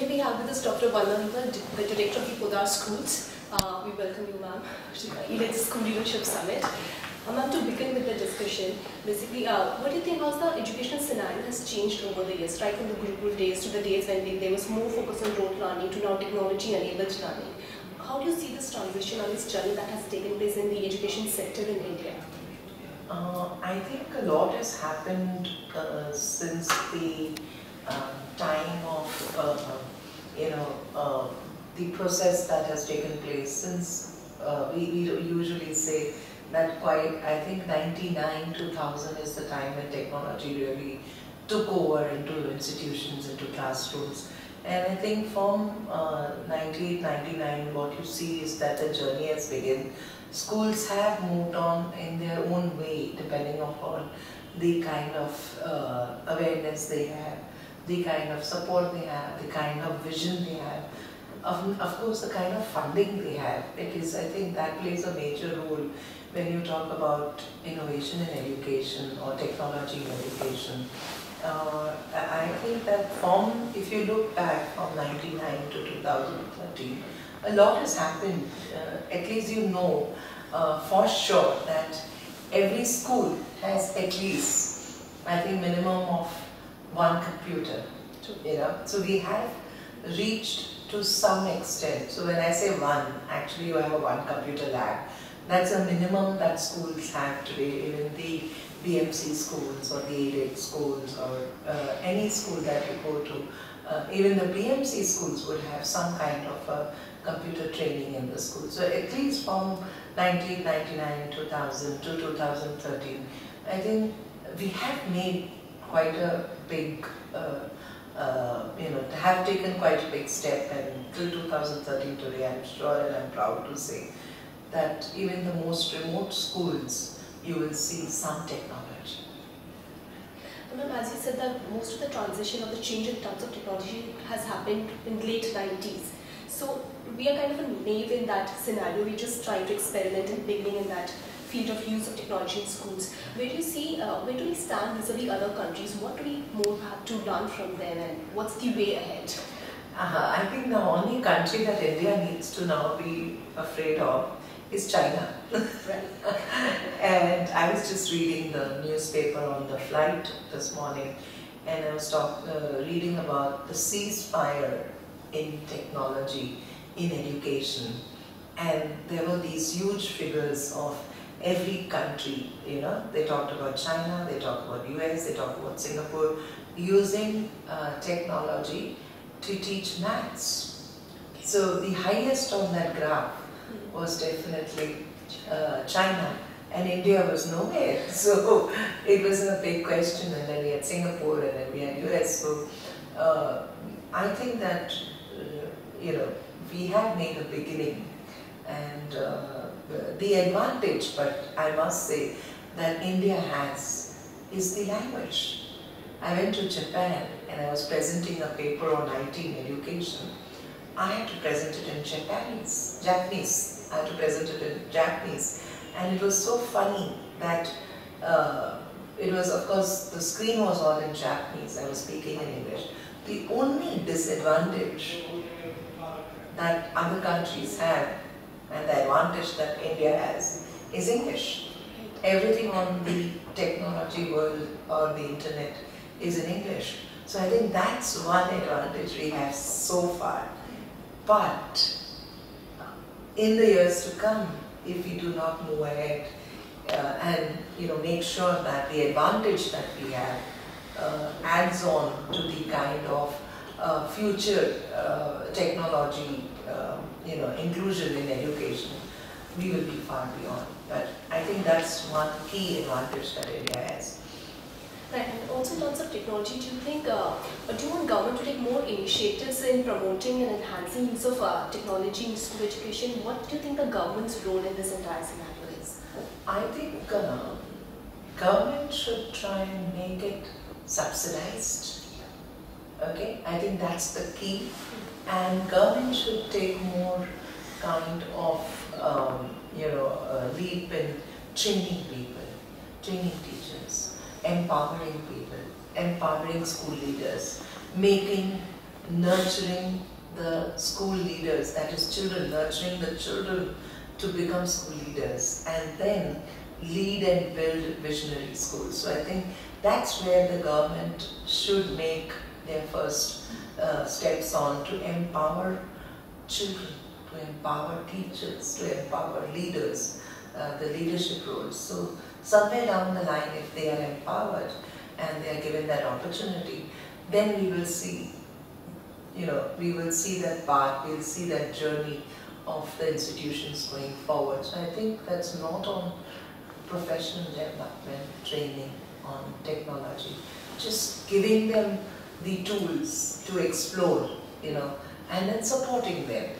Today we have with us Dr. Vandana, the Director of the Podar Schools. We welcome you, ma'am. He leads the School Leadership Summit. Ma'am, to begin with the discussion, basically, what do you think how the educational scenario has changed over the years, right from the Gurukul days to the days when there was more focus on rote learning to now technology-enabled learning? How do you see this transition or this journey that has taken place in the education sector in India? I think a lot has happened since the time of the process that has taken place. Since we usually say that I think 99, 2000 is the time when technology really took over into institutions, into classrooms. And I think from 98, 99, what you see is that the journey has begun. Schools have moved on in their own way, depending upon the kind of awareness they have, the kind of support they have, the kind of vision they have, of course the kind of funding they have, because I think that plays a major role when you talk about innovation in education or technology in education. I think that if you look back from 99 to 2013, a lot has happened. At least you know for sure that every school has at least, I think, minimum of one computer. So we have reached to some extent. So when I say one, actually you have a one computer lab. That's a minimum that schools have today, even the BMC schools or the aided schools or any school that you go to. Even the BMC schools would have some kind of computer training in the school. So at least from 1999, 2000 to 2013, I think we have made quite a big, have taken quite a big step, and till 2013 today, I'm sure and I'm proud to say that even the most remote schools, you will see some technology. Ma'am, as you said that most of the transition or the change in terms of technology has happened in late 90s. So we are kind of naive in that scenario. We're just trying to experiment and beginning in that field of use of technology in schools. Where do you see, where do we stand vis-a-vis other countries? What do we more have to learn from them, and what's the way ahead? I think the only country that India needs to now be afraid of is China. Right. And I was just reading the newspaper on the flight this morning, and I was reading about the ceasefire in technology, in education, and there were these huge figures of every country. They talked about China, they talked about US, they talked about Singapore, using technology to teach maths. So the highest on that graph was definitely China, and India was nowhere. So it was a big question, and then we had Singapore, and then we had US. So I think that we have made a beginning, and the advantage, but I must say, that India has is the language. I went to Japan and I was presenting a paper on IT in education. I had to present it in Japanese. I had to present it in Japanese, and it was so funny that it was, of course, the screen was all in Japanese. I was speaking in English. The only disadvantage that other countries have, and the advantage that India has, is English. Everything on the technology world or the internet is in English. So I think that's one advantage we have so far. But in the years to come, if we do not move ahead and make sure that the advantage that we have adds on to the kind of future technology inclusion in education, we will be far beyond. But I think that's one key advantage that India has. Right, and also in terms of technology, do you think, do you want government to take more initiatives in promoting and enhancing use of technology in school education? What do you think the government's role in this entire scenario is? I think government should try and make it subsidized. Okay, I think that's the key, and government should take more kind of leap in training people, training teachers, empowering people, empowering school leaders, making nurturing the school leaders, that is children, nurturing the children to become school leaders, and then lead and build visionary schools. So I think that's where the government should make their first steps on, to empower children, to empower teachers, to empower leaders, the leadership roles. So somewhere down the line, if they are empowered and they are given that opportunity, then we will see, we will see that path, we will see that journey of the institutions going forward. So I think that's not on professional development, training, on technology, just giving them the tools to explore, and then supporting them.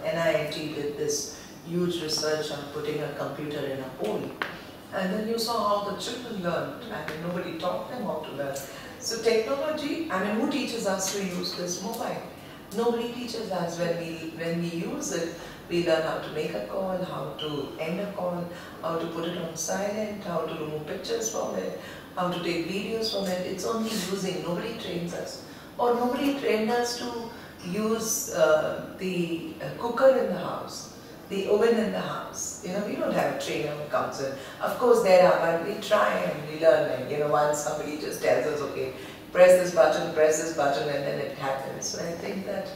NIIT did this huge research on putting a computer in a hole, and then you saw how the children learned. I mean, nobody taught them how to learn. So technology, I mean, who teaches us to use this mobile? Nobody teaches us. When we use it, we learn how to make a call, how to end a call, how to put it on silent, how to remove pictures from it, how to take videos from it. It's only using. Nobody trains us. Or nobody trained us to use the cooker in the house, the oven in the house. We don't have a trainer who comes in. Of course there are, but we try and we learn. And once somebody just tells us, okay, press this button, and then it happens. So I think that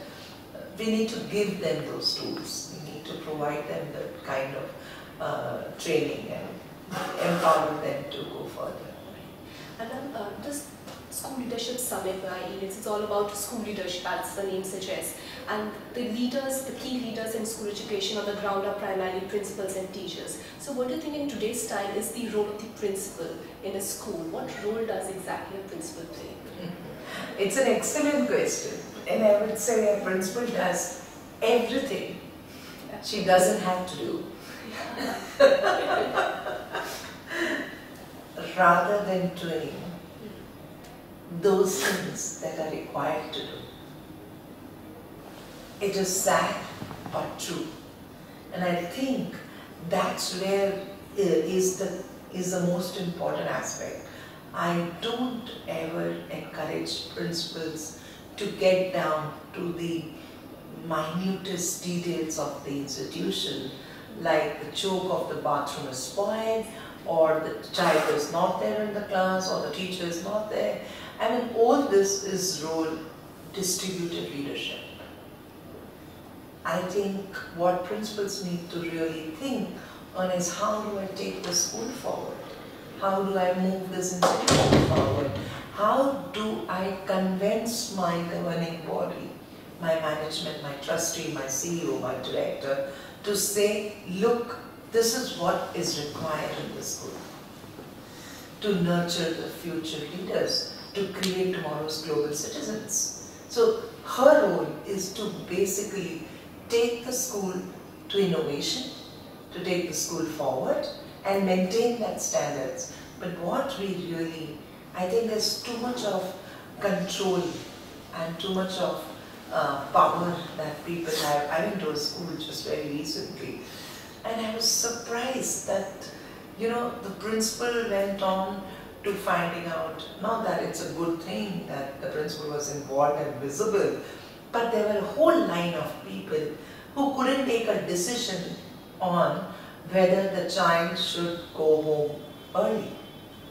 we need to give them those tools. We need to provide them that kind of training and empower them to go further. And then this School Leadership Summit by ELITS, it's all about school leadership, as the name suggests. And the leaders, the key leaders in school education on the ground are primarily principals and teachers. So what do you think in today's time is the role of the principal in a school? What role does exactly a principal play? It's an excellent question. And I would say a principal does everything she doesn't have to do. Rather than doing those things that are required to do. It is sad but true. And I think that's where is the most important aspect. I don't ever encourage principals to get down to the minutest details of the institution, like the choke of the bathroom is spoiled, or the child is not there in the class, or the teacher is not there. I mean, all this is role distributed leadership. I think what principals need to really think on is, how do I take the school forward? How do I move this institution forward? How do I convince my governing body, my management, my trustee, my CEO, my director, to say, look, this is what is required in the school to nurture the future leaders, to create tomorrow's global citizens. So her role is to basically take the school to innovation, to take the school forward and maintain that standards. But what we really, I think there's too much of control and too much of power that people have. I went to a school just very recently, and I was surprised that, the principal went on to finding out, not that it's a good thing that the principal was involved and visible, but there were a whole line of people who couldn't take a decision on whether the child should go home early.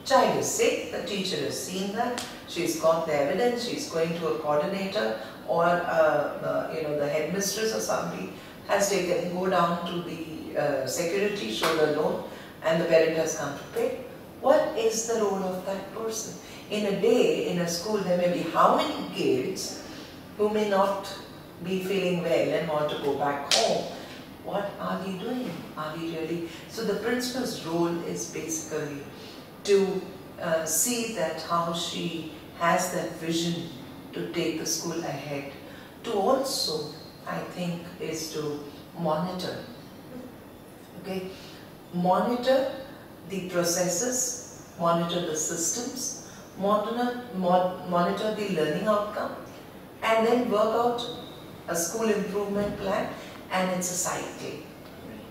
Child is sick, the teacher has seen that, she's got the evidence, she's going to a coordinator, or the headmistress or somebody has taken, go down to the security, show the note, and the parent has come to pay. What is the role of that person? In a day, in a school, there may be how many kids who may not be feeling well and want to go back home. What are we doing? Are we really? So the principal's role is basically to see that how she has that vision to take the school ahead. To also, I think, is to monitor. Okay? Monitor the processes, monitor the systems, monitor the learning outcome, and then work out a school improvement plan, and it's a cycle.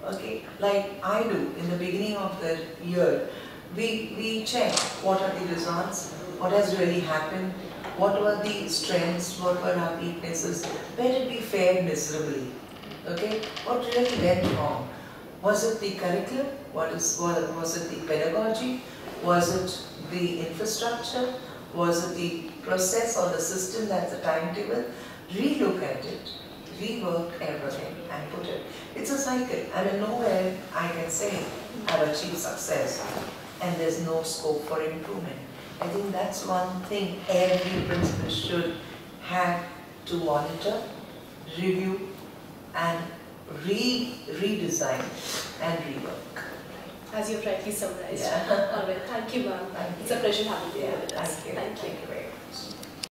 Okay? Like I do in the beginning of the year, we check what are the results, what has really happened, What were the strengths? What were our weaknesses? Where did we fare miserably? Okay, what really went wrong? Was it the curriculum? Was it the pedagogy? Was it the infrastructure? Was it the process or the system, that's the timetable? Relook at it, rework everything and put it. It's a cycle. I mean, nowhere I can say I've achieved success and there's no scope for improvement. I think that's one thing every principal should have to monitor, review and redesign and rework. As you've rightly summarized. Yeah. All right, thank you, ma'am. Thank you. It's a pleasure having you Yeah, here with us. thank you. Thank you very much.